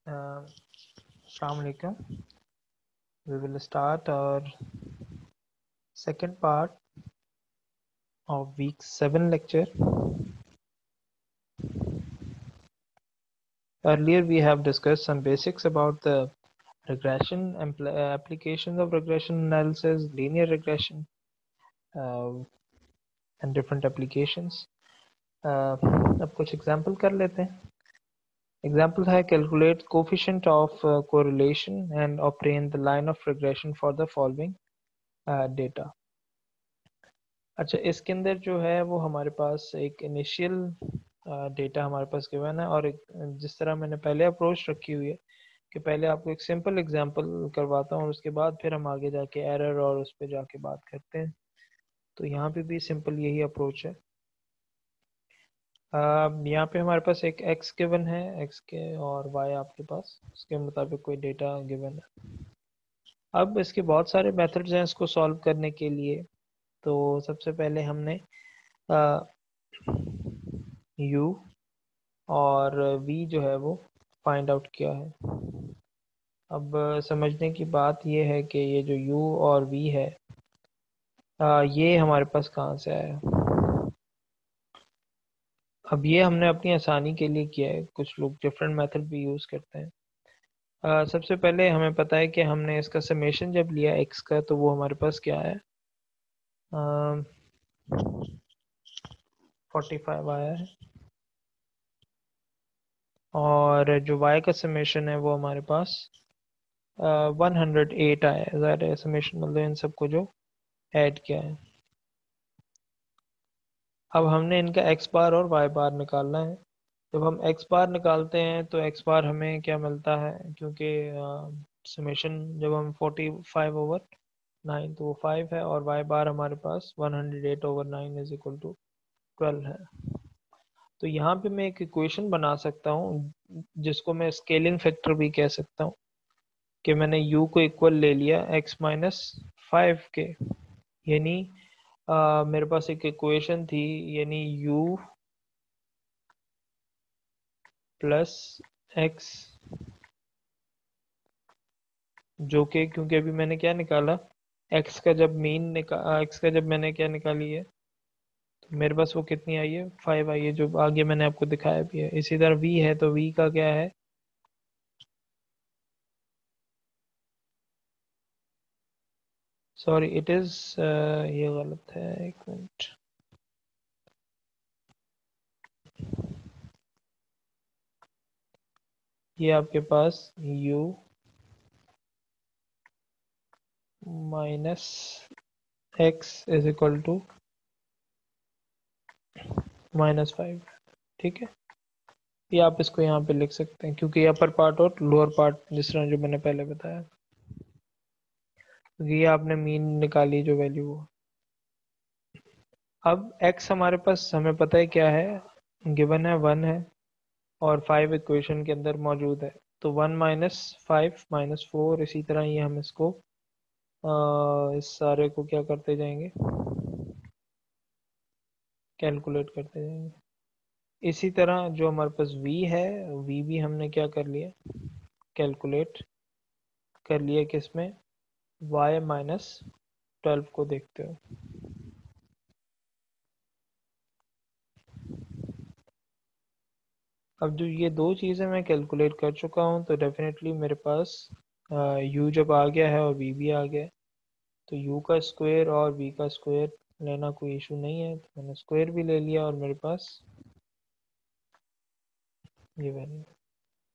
Assalamu alaikum. We will start our second part of week 7 lecture. Earlier we have discussed some basics about the regression applications of regression analysis, linear regression, and different applications. अब कुछ example कर लेते हैं. Example है calculate coefficient of correlation and obtain the line of regression for the following data. अच्छा, इसके अंदर जो है वो हमारे पास एक इनिशियल डेटा हमारे पास गिवन है और एक जिस तरह मैंने पहले अप्रोच रखी हुई है कि पहले आपको एक सिंपल एग्जांपल करवाता हूँ और उसके बाद फिर हम आगे जाके एरर और उस पर जाके बात करते हैं. तो यहाँ पे भी सिंपल यही अप्रोच है. यहाँ पे हमारे पास एक x गिवन है, x के और y आपके पास उसके मुताबिक कोई डेटा गिवन है. अब इसके बहुत सारे मेथड्स हैं इसको सॉल्व करने के लिए. तो सबसे पहले हमने u और v जो है वो फाइंड आउट किया है. अब समझने की बात ये है कि ये जो u और v है ये हमारे पास कहाँ से आया. अब ये हमने अपनी आसानी के लिए किया है. कुछ लोग डिफरेंट मेथड भी यूज़ करते हैं. सबसे पहले हमें पता है कि हमने इसका समेशन जब लिया x का तो वो हमारे पास क्या है, 45 आया है. और जो y का समेशन है वो हमारे पास 108 आया है. ज़ाहिर है समेशन मतलब इन सबको जो ऐड किया है. अब हमने इनका x बार और y बार निकालना है. जब हम x बार निकालते हैं तो x बार हमें क्या मिलता है, क्योंकि समेशन जब हम 45/9 तो वो 5 है और y बार हमारे पास 108/9 इज इक्वल टू 12 है. तो यहाँ पे मैं एक इक्वेशन बना सकता हूँ जिसको मैं स्केलिंग फैक्टर भी कह सकता हूँ कि मैंने u को इक्वल ले लिया x माइनस 5 के. यानी मेरे पास एक इक्वेशन थी, यानी u प्लस x, जो कि क्योंकि अभी मैंने क्या निकाला, x का जब x का जब मैंने क्या निकाली है तो मेरे पास वो कितनी आई है, 5 आई है, जो आगे मैंने आपको दिखाया भी है. इसी तरह v है तो v का क्या है, सॉरी इट इज ये गलत है, एक मिनट. ये आपके पास u minus x is equal to -5. ठीक है, ये आप इसको यहाँ पे लिख सकते हैं क्योंकि अपर पार्ट और लोअर पार्ट जिस तरह जो मैंने पहले बताया, क्योंकि ये आपने मीन निकाली जो वैल्यू वो. अब x हमारे पास हमें पता है क्या है, गिवन है 1 है और 5 इक्वेशन के अंदर मौजूद है. तो 1 माइनस 5 माइनस 4, इसी तरह ये हम इसको इस सारे को क्या करते जाएंगे, कैलकुलेट करते जाएंगे. इसी तरह जो हमारे पास v है, v भी हमने क्या कर लिया, कैलकुलेट कर लिया किसमें, y माइनस 12 को देखते हो. अब जो ये दो चीज़ें मैं कैलकुलेट कर चुका हूँ तो डेफिनेटली मेरे पास u जब आ गया है और v भी आ गया है तो u का स्क्वायर और v का स्क्वायर लेना कोई इशू नहीं है. तो मैंने स्क्वायर भी ले लिया और मेरे पास ये वैल्यू.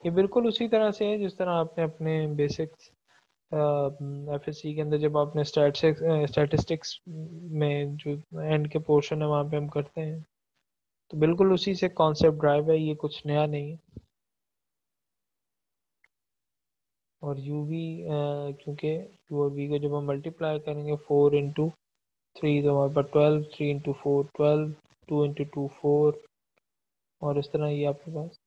ये बिल्कुल उसी तरह से है जिस तरह आपने अपने बेसिक्स एफएससी के अंदर जब आपने स्टैटिस्टिक्स में जो एंड के पोर्शन है वहाँ पे हम करते हैं, तो बिल्कुल उसी से कॉन्सेप्ट ड्राइव है, ये कुछ नया नहीं है. और यू भी क्योंकि यू और वी को जब हम मल्टीप्लाई करेंगे 4 इंटू 3 तो हमारे पास 12, 3 इंटू 4 12, 2 इंटू 2 4, और इस तरह ये आपके पास.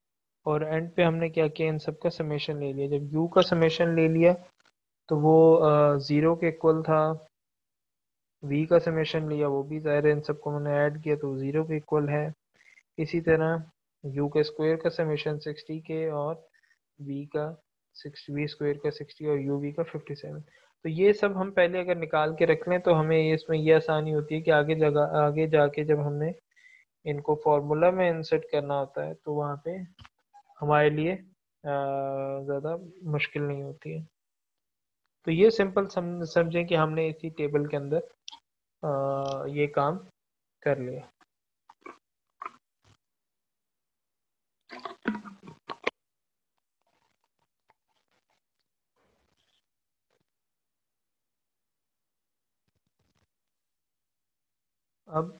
और एंड पे हमने क्या किया, इन सब का समेशन ले लिया. जब u का समेशन ले लिया तो वो 0 के इक्वल था. v का समेशन लिया, वो भी ज़ाहिर है इन सबको मैंने ऐड किया तो 0 के इक्वल है. इसी तरह u के स्क्वायर का समेशन 60 के और वी का 60, वी स्क्वायर का 60 और यू वी का 57। तो ये सब हम पहले अगर निकाल के रख लें तो हमें इसमें ये आसानी होती है कि आगे जाके जब हमने इनको फॉर्मूला में इंसर्ट करना होता है तो वहाँ पे हमारे लिए ज़्यादा मुश्किल नहीं होती है। तो ये सिंपल समझें कि हमने इसी टेबल के अंदर ये काम कर लिया। अब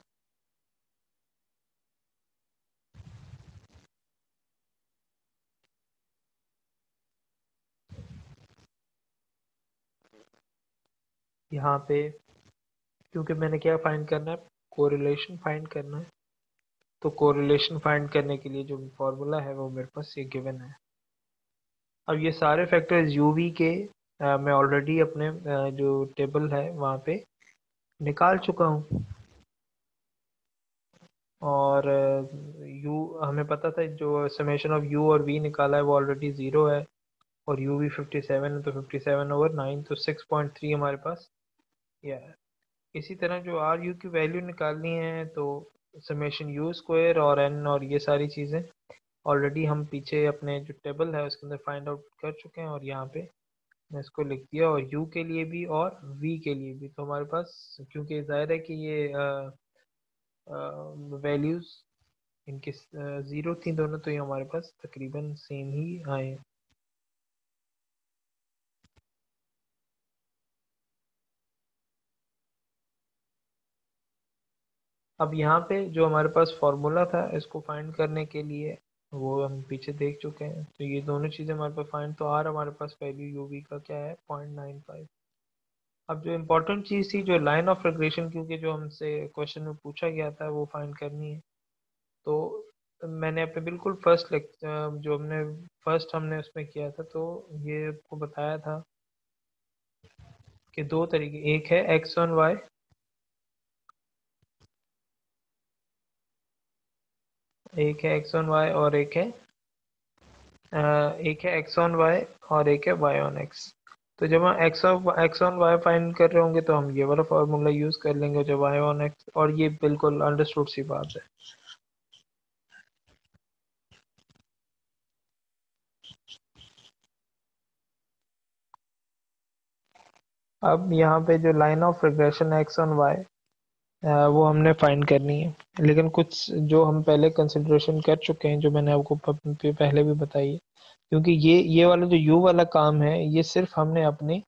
यहाँ पे क्योंकि मैंने क्या फाइंड करना है, कोरिलेशन फाइंड करना है, तो कोरिलेशन फाइंड करने के लिए जो फॉर्मूला है वो मेरे पास ये गिवन है। अब ये सारे फैक्टर्स यूवी के मैं ऑलरेडी अपने जो टेबल है वहाँ पे निकाल चुका हूँ। और यू हमें पता था जो समेशन ऑफ यू और वी निकाला है वो ऑलरेडी ज़ीरो है, और यू भी 57 है, तो 57/9 तो 6.3 हमारे पास यह है। इसी तरह जो आर यू की वैल्यू निकालनी है तो समेशन यू स्क्वायर और एन और ये सारी चीज़ें ऑलरेडी हम पीछे अपने जो टेबल है उसके अंदर फाइंड आउट कर चुके हैं, और यहाँ पे मैं इसको लिख दिया, और u के लिए भी और v के लिए भी। तो हमारे पास क्योंकि जाहिर है कि ये वैल्यूज इनकी ज़ीरो थी दोनों, तो ये हमारे पास तकरीबन सेम ही आए। अब यहाँ पे जो हमारे पास फॉर्मूला था इसको फाइंड करने के लिए वो हम पीछे देख चुके हैं, तो ये दोनों चीज़ें हमारे पास फाइंड, तो आर हमारे पास वैल्यू यू वी का क्या है 0.95। अब जो इम्पोर्टेंट चीज़ थी जो लाइन ऑफ रिग्रेशन, क्योंकि जो हमसे क्वेश्चन में पूछा गया था वो फाइंड करनी है, तो मैंने अपने बिल्कुल फर्स्ट जो हमने उसमें किया था, तो ये आपको बताया था कि दो तरीके, एक है x1y, एक है x1y और एक है x1y और एक है y1x। तो जब हम x1y फाइंड कर रहे होंगे तो हम ये वाला फार्मूला यूज कर लेंगे, जब y1x, और ये बिल्कुल अंडरस्टूड सी बात है। अब यहाँ पे जो लाइन ऑफ रिग्रेशन x1y वो हमने फाइंड करनी है, लेकिन कुछ जो हम पहले कंसिडरेशन कर चुके हैं जो मैंने आपको पहले भी बताई है, क्योंकि ये वाला जो यू वाला काम है ये सिर्फ हमने अपने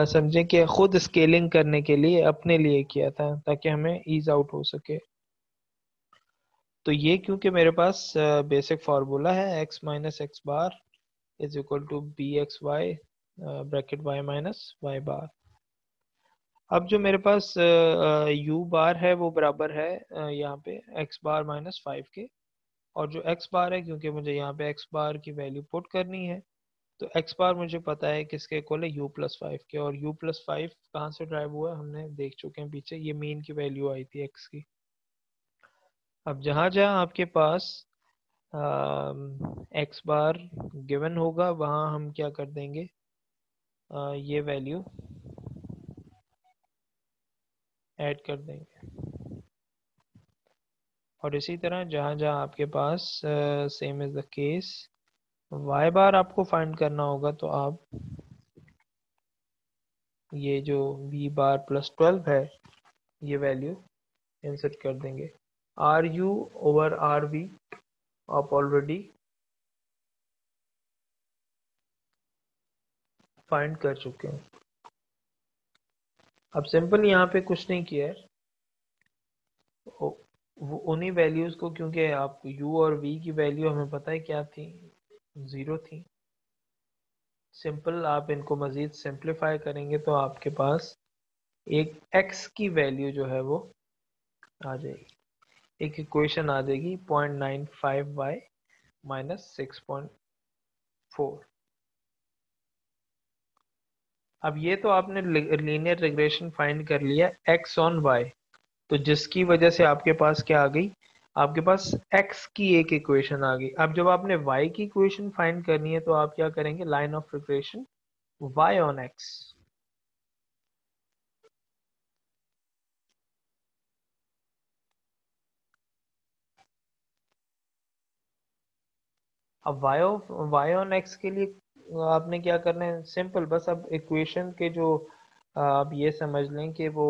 समझे कि खुद स्केलिंग करने के लिए अपने लिए किया था ताकि हमें ईज आउट हो सके। तो ये क्योंकि मेरे पास बेसिक फार्मूला है x minus x bar is equal to b x y bracket y minus y bar. अब जो मेरे पास u बार है वो बराबर है यहाँ पे x बार माइनस 5 के, और जो x बार है क्योंकि मुझे यहाँ पे x बार की वैल्यू पुट करनी है, तो x बार मुझे पता है किसके इक्वल है u+5 के, और u+5 कहाँ से ड्राइव हुआ है हमने देख चुके हैं पीछे, ये मीन की वैल्यू आई थी x की। अब जहाँ जहाँ आपके पास x बार गिवन होगा वहाँ हम क्या कर देंगे, ये वैल्यू ऐड कर देंगे। और इसी तरह जहाँ जहाँ आपके पास same is the case y bar आपको फाइंड करना होगा, तो आप ये जो v बार +12 है ये वैल्यू इंसर्ट कर देंगे। R U over R V आप ऑलरेडी फाइंड कर चुके हैं। अब सिंपल यहाँ पे कुछ नहीं किया है, वो उन्हीं वैल्यूज को, क्योंकि आप u और v की वैल्यू हमें पता है क्या थी, ज़ीरो थी। सिंपल आप इनको मज़ीद सिंप्लीफाई करेंगे तो आपके पास एक x की वैल्यू जो है वो आ जाएगी, एक इक्वेशन आ जाएगी 0.95y माइनस 6.4। अब ये तो आपने लीनियर रिग्रेशन फाइंड कर लिया x ऑन y, तो जिसकी वजह से आपके पास क्या आ गई, आपके पास x की एक इक्वेशन आ गई। अब जब आपने y की इक्वेशन फाइंड करनी है तो आप क्या करेंगे, line of regression y on x। अब y ऑन x के लिए आपने क्या करना है, सिंपल बस अब इक्वेशन के जो आप ये समझ लें कि वो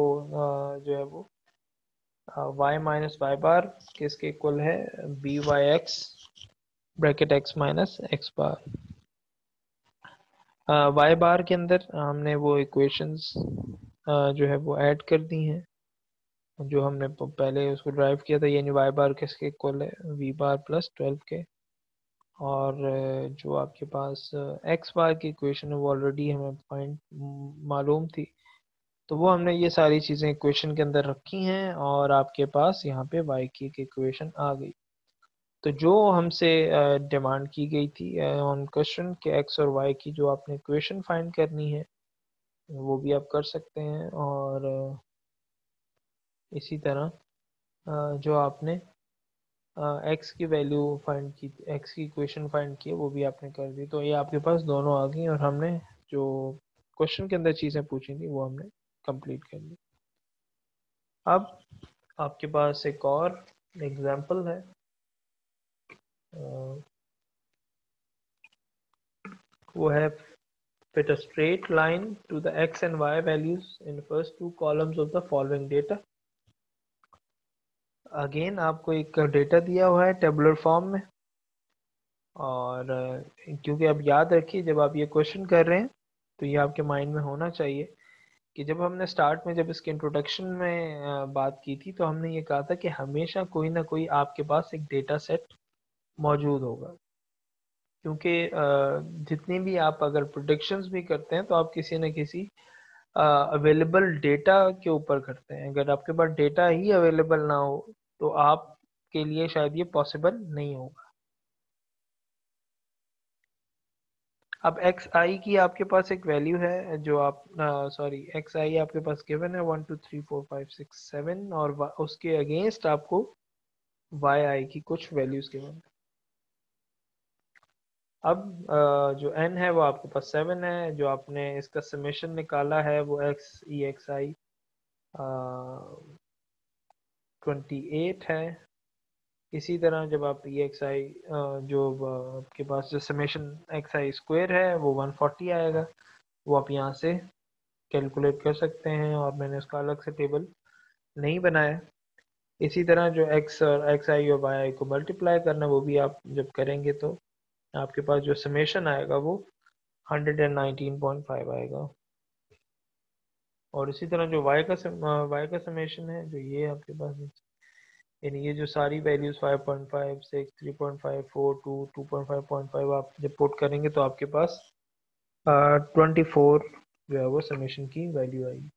जो है वो y माइनस वाई बार किसके इक्वल है, b y x bracket x minus x bar. Y bar के अंदर हमने वो इक्वेशंस जो है वो ऐड कर दी हैं जो हमने पहले उसको ड्राइव किया था, यानी वाई बार किसके इक्वल है, वी बार प्लस 12 के। और जो आपके पास एक्स बार की इक्वेशन है वो ऑलरेडी हमें पॉइंट मालूम थी, तो वो हमने ये सारी चीज़ें इक्वेशन के अंदर रखी हैं और आपके पास यहाँ पे वाई की एक इक्वेशन आ गई। तो जो हमसे डिमांड की गई थी ऑन क्वेश्चन के एक्स और वाई की जो आपने इक्वेशन फाइंड करनी है वो भी आप कर सकते हैं। और इसी तरह जो आपने एक्स की वैल्यू फाइंड की, एक्स की इक्वेशन फाइंड की है वो भी आपने कर दी। तो ये आपके पास दोनों आ गई और हमने जो क्वेश्चन के अंदर चीज़ें पूछी थी वो हमने कंप्लीट कर ली। अब आपके पास एक और एग्जांपल है, वो है fit a straight line to the x and y values in first two columns of the following data। Again आपको एक डेटा दिया हुआ है टेबुलर फॉर्म में, और क्योंकि अब याद रखिए जब आप ये क्वेश्चन कर रहे हैं तो ये आपके माइंड में होना चाहिए कि जब हमने स्टार्ट में जब इसके इंट्रोडक्शन में बात की थी तो हमने ये कहा था कि हमेशा कोई ना कोई आपके पास एक डेटा सेट मौजूद होगा। क्योंकि जितनी भी आप अगर प्रोडिक्शंस भी करते हैं तो आप किसी न किसी अवेलेबल डेटा के ऊपर करते हैं। अगर आपके पास डेटा ही अवेलेबल ना हो तो आपके लिए शायद ये पॉसिबल नहीं होगा। अब एक्स आई की आपके पास एक वैल्यू है जो आप सॉरी एक्स आई आपके पास गिवन है 1 2 3 4 5 6 7, और उसके अगेंस्ट आपको वाई आई की कुछ वैल्यूज गिवन है। अब जो n है वो आपके पास 7 है, जो आपने इसका समेशन निकाला है वो एक्स ई एक्स आई 28 है। इसी तरह जब आप ई एक्स आई जो आपके पास जो समेशन एक्स आई स्क्वायर है वो 140 आएगा, वो आप यहाँ से कैलकुलेट कर सकते हैं और मैंने उसका अलग से टेबल नहीं बनाया। इसी तरह जो एक्स और एक्स आई और वाई आई को मल्टीप्लाई करना वो भी आप जब करेंगे तो आपके पास जो समेशन आएगा वो 119.5 आएगा। और इसी तरह जो वाई का समेशन है जो ये आपके पास है, यानी ये जो सारी वैल्यूज 5.5 6 3.5 4 2 2.5 आप जब पुट करेंगे तो आपके पास 24 जो है वो समेशन की वैल्यू आएगी।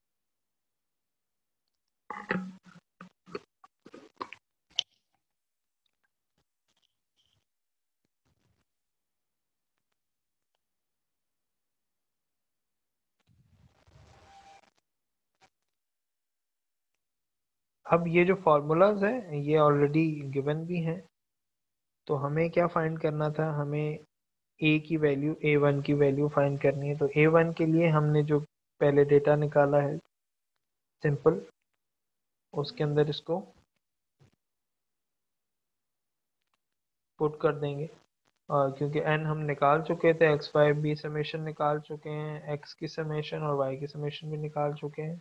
अब ये जो फार्मूलाज हैं ये ऑलरेडी गिवन भी हैं, तो हमें क्या फाइंड करना था, हमें ए की वैल्यू A1 की वैल्यू फाइंड करनी है। तो A1 के लिए हमने जो पहले डेटा निकाला है सिंपल, उसके अंदर इसको पुट कर देंगे। क्योंकि n हम निकाल चुके थे, एक्स वाई भी समेशन निकाल चुके हैं, x की समेशन और y की समेशन भी निकाल चुके हैं।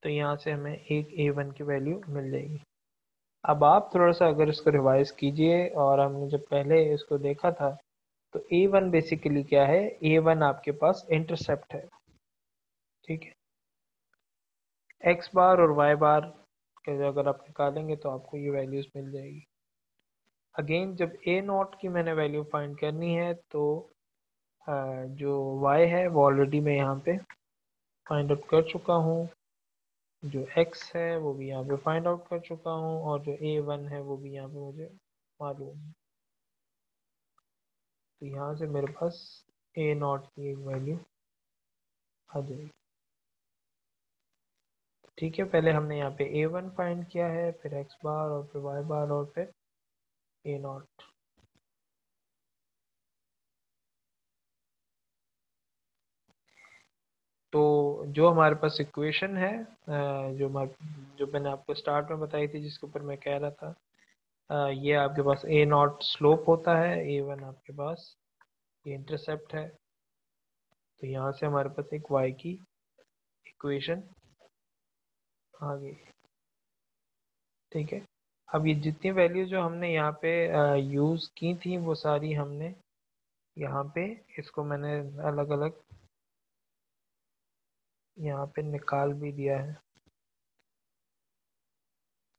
तो यहाँ से हमें एक A1 की वैल्यू मिल जाएगी। अब आप थोड़ा सा अगर इसको रिवाइज कीजिए, और हमने जब पहले इसको देखा था तो A1 बेसिकली क्या है, A1 आपके पास इंटरसेप्ट है, ठीक है। x बार और y बार के अगर आप निकालेंगे तो आपको ये वैल्यूज मिल जाएगी। अगेन जब A0 की मैंने वैल्यू फाइंड करनी है तो जो y है वो ऑलरेडी मैं यहाँ पे फाइंड आउट कर चुका हूँ, जो x है वो भी यहाँ पे फाइंड आउट कर चुका हूँ, और जो A1 है वो भी यहाँ पे मुझे मालूम है। तो यहाँ से मेरे पास A0 की एक वैल्यू आ जाएगी। ठीक है, पहले हमने यहाँ पे a1 फाइंड किया है, फिर x बार और फिर y बार और फिर a नॉट। तो जो हमारे पास इक्वेशन है, जो मैंने आपको स्टार्ट में बताई थी, जिसके ऊपर मैं कह रहा था, ये आपके पास a नॉट स्लोप होता है, a1 आपके पास ये इंटरसेप्ट है। तो यहाँ से हमारे पास एक y की इक्वेशन आ गई। ठीक है, अब ये जितनी वैल्यू जो हमने यहाँ पे यूज़ की थी वो सारी हमने यहाँ पे, इसको मैंने अलग अलग यहाँ पे निकाल भी दिया है।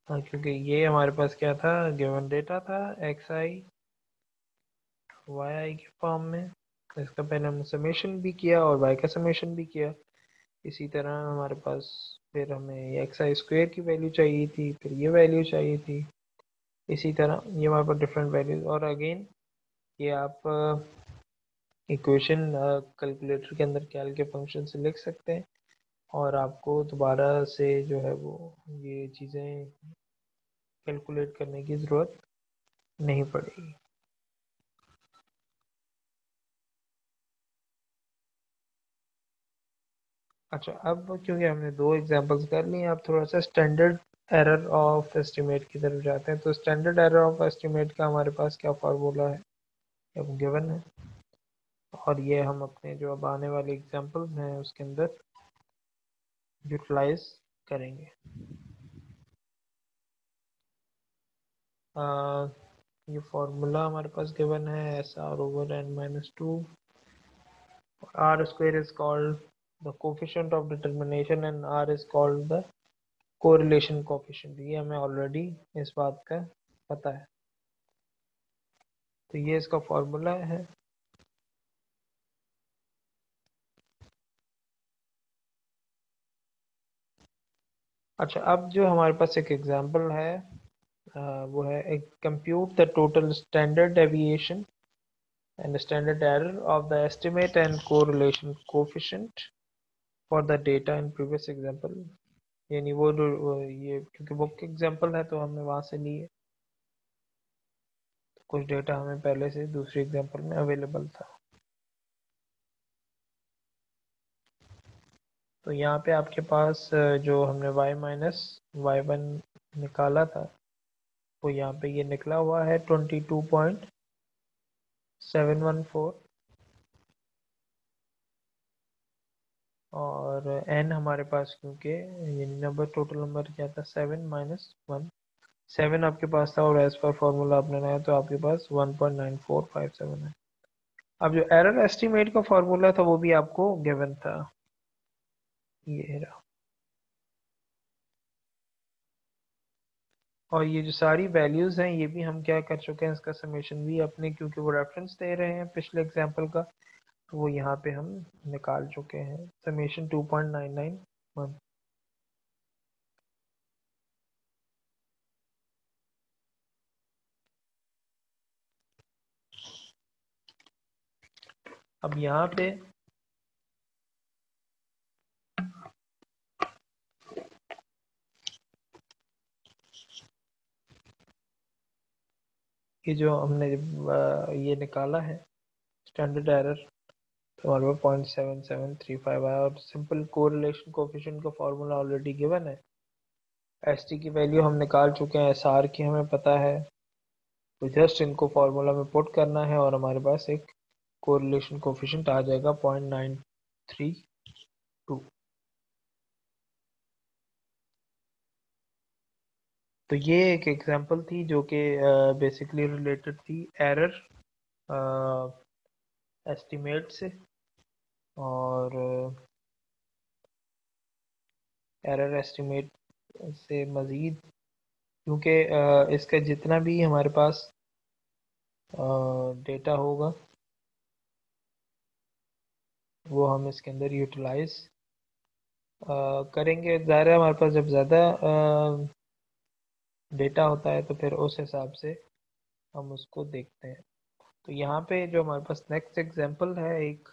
हाँ, क्योंकि ये हमारे पास क्या था, गिवन डेटा था एक्स आई वाई आई के फॉर्म में। इसका पहले हमने समेशन भी किया और वाई का समेशन भी किया। इसी तरह हमारे पास फिर हमें एक्स आई स्क्वेयर की वैल्यू चाहिए थी, फिर ये वैल्यू चाहिए थी। इसी तरह ये हमारे पास डिफरेंट वैल्यूज, और अगेन ये आप इक्वेशन कैलकुलेटर के अंदर कैल के फंक्शन से लिख सकते हैं, और आपको दोबारा से जो है वो ये चीज़ें कैलकुलेट करने की ज़रूरत नहीं पड़ेगी। अच्छा, अब क्योंकि हमने दो एग्जांपल्स कर लिए, अब थोड़ा सा स्टैंडर्ड एरर ऑफ एस्टिमेट की तरफ जाते हैं। तो स्टैंडर्ड एरर ऑफ एस्टिमेट का हमारे पास क्या फार्मूला है, अब गिवन है, और ये हम अपने जो अब आने वाले एग्जांपल्स हैं उसके अंदर यूटिलाइज करेंगे। आ, ये फार्मूला हमारे पास गिवन है, S R over N minus two, R square is called the coefficient of determination and R is called the correlation coefficient. ये हमें ऑलरेडी इस बात का पता है, तो ये इसका फॉर्मूला है। अच्छा, अब जो हमारे पास एक एग्जांपल है, वो है एक compute the total standard deviation and standard error of the estimate and correlation coefficient for the data in previous example. यानी ये क्योंकि बुक एग्जांपल है तो हमने वहां से लिए, तो कुछ डेटा हमें पहले से दूसरे एग्जांपल में अवेलेबल था। तो यहाँ पे आपके पास जो हमने y माइनस वाई वन निकाला था, वो यहाँ पे ये निकला हुआ है 22.714, और n हमारे पास क्योंकि ये नंबर, टोटल नंबर क्या था, 7 - 1, 7 आपके पास था, और एज पर फॉर्मूला आपने लाया तो आपके पास 1.9457 है। अब जो एरर एस्टिमेट का फॉर्मूला था वो भी आपको गिवन था, ये रहा। और ये जो सारी वैल्यूज हैं ये भी हम क्या कर चुके हैं, इसका समेशन भी अपने, क्योंकि वो रेफरेंस दे रहे हैं पिछले एग्जांपल का, तो वो यहाँ पे हम निकाल चुके हैं, समेशन 2.991। अब यहाँ पे ये जो हमने ये निकाला है स्टैंडर्ड एरर, तो हमारे पास 0.7735 आया, और सिंपल कोरिलेशन कोफिशिएंट का फॉर्मूला ऑलरेडी गिवन है। एस टी की वैल्यू हम निकाल चुके हैं, एस आर की हमें पता है, तो जस्ट इनको फॉर्मूला में पुट करना है और हमारे पास एक कोरिलेशन कोफिशिएंट आ जाएगा 0.932। तो ये एक एग्जांपल थी जो कि बेसिकली रिलेटेड थी एरर एस्टिमेट से, और एरर एस्टिमेट से मज़ीद, क्योंकि इसका जितना भी हमारे पास डेटा होगा वो हम इसके अंदर यूटिलाइज करेंगे। ज़ाहिर है हमारे पास जब ज़्यादा डेटा होता है तो फिर उस हिसाब से हम उसको देखते हैं। तो यहाँ पे जो हमारे पास नेक्स्ट एग्जांपल है एक,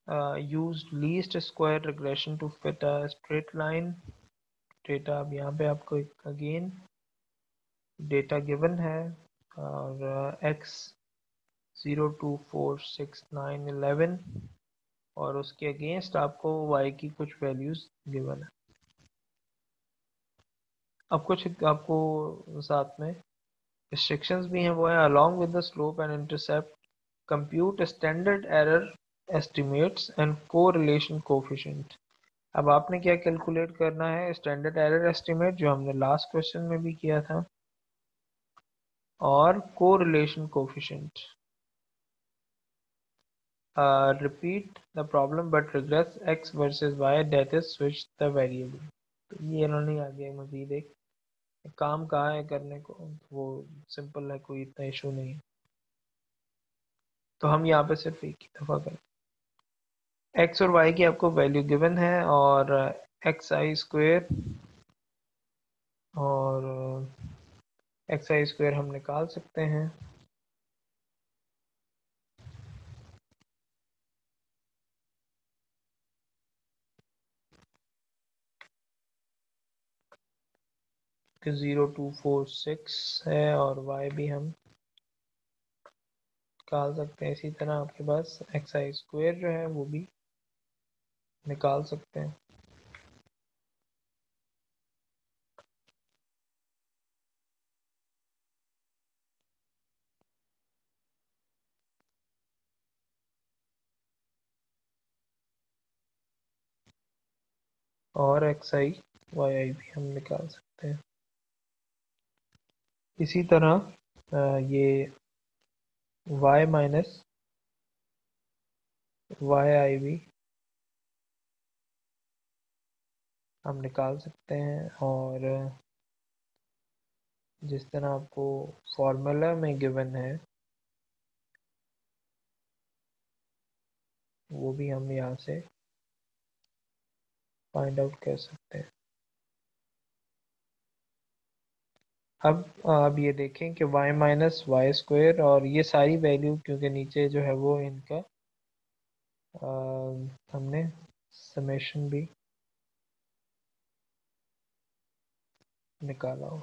use least square regression to fit a straight line data. अब यहाँ पे आपको अगेन डेटा गिवन है और x 0 2 4 6 9 11 और उसके अगेंस्ट आपको y की कुछ वैल्यूज गिवन है। अब कुछ आपको साथ में रिस्ट्रिक्शंस भी हैं, वो है along with the slope and intercept compute standard error estimates and correlation coefficient। अब आपने क्या कैलकुलेट करना है, स्टैंडर्ड एरर एस्टिमेट जो हमने लास्ट क्वेश्चन में भी किया था और correlation coefficient. Repeat the problem but regress x versus y that is switch the variable. तो ये इन्होंने आगे मजीद एक काम कहा है करने को, वो सिंपल है, कोई इतना इशू नहीं है। तो हम यहाँ पे सिर्फ एक ही दफ़ा करें। x और y की आपको वैल्यू गिवन है और एक्स आई स्क्वेयर और एक्स आई स्क्वेयर हम निकाल सकते हैं। कि 0 2 4 6 है और y भी हम निकाल सकते हैं। इसी तरह आपके पास एक्स आई स्क्वेयर जो है वो भी निकाल सकते हैं। और एक्स आई वाई आई भी हम निकाल सकते हैं। इसी तरह ये y माइनस वाई आई भी हम निकाल सकते हैं। और जिस तरह आपको फॉर्मूला में गिवन है वो भी हम यहाँ से फाइंड आउट कर सकते हैं। अब ये देखें कि y माइनस वाई स्क्वेयर और ये सारी वैल्यू क्योंकि नीचे जो है वो इनका हमने समेशन भी निकाला हो।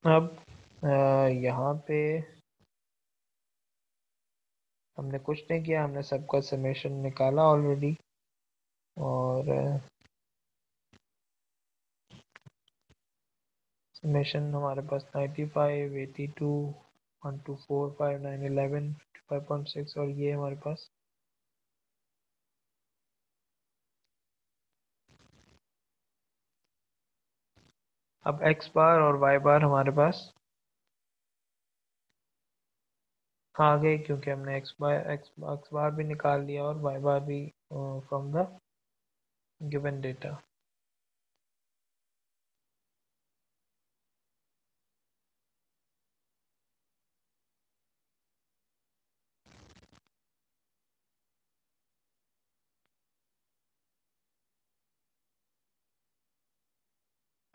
अब यहाँ पे हमने कुछ नहीं किया, हमने सबका समेशन निकाला ऑलरेडी और समेशन हमारे पास 95 82 1 2 4 5 9 11 55.6 और ये हमारे पास अब x बार और y बार हमारे पास आ गए क्योंकि हमने x बार भी निकाल लिया और y बार भी फ्रॉम द गिवन डेटा।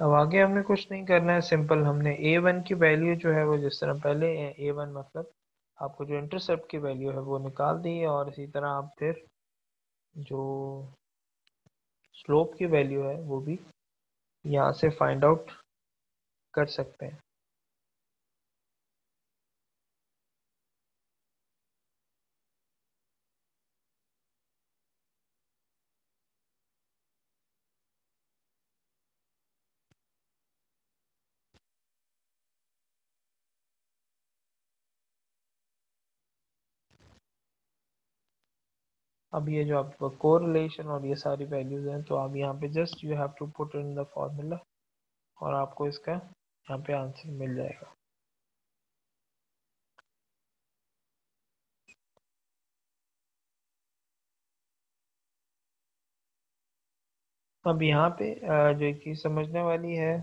अब आगे हमने कुछ नहीं करना है, सिंपल हमने a1 की वैल्यू जो है वो जिस तरह पहले a1 मतलब आपको जो इंटरसेप्ट की वैल्यू है वो निकाल दी है और इसी तरह आप फिर जो स्लोप की वैल्यू है वो भी यहाँ से फाइंड आउट कर सकते हैं। अब ये जो आपका कोरिलेशन और ये सारी वैल्यूज हैं तो आप यहाँ पे just you have to put in the formula और आपको इसका यहाँ पे आंसर मिल जाएगा। अब यहाँ पे जो एक चीज़ समझने वाली है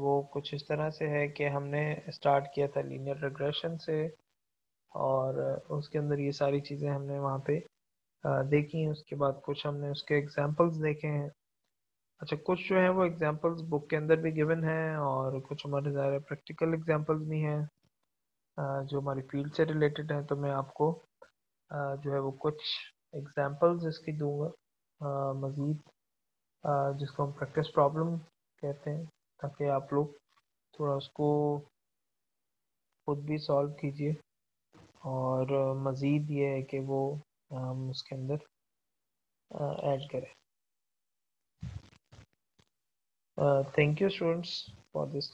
वो कुछ इस तरह से है कि हमने स्टार्ट किया था लीनियर रिग्रेशन से और उसके अंदर ये सारी चीज़ें हमने वहाँ पे देखी हैं। उसके बाद कुछ हमने उसके एग्जांपल्स देखे हैं अच्छा, कुछ जो है वो एग्जांपल्स बुक के अंदर भी गिवन हैं और कुछ हमारे ज़ाहिर प्रैक्टिकल एग्जांपल्स भी हैं जो हमारी फील्ड से रिलेटेड हैं। तो मैं आपको जो है वो कुछ एग्जांपल्स इसकी दूंगा मज़ीद, जिसको हम प्रैक्टिस प्रॉब्लम कहते हैं, ताकि आप लोग थोड़ा उसको खुद भी सॉल्व कीजिए और मज़ीद ये है कि वो हम उसके अंदर ऐड करें। Thank you students for this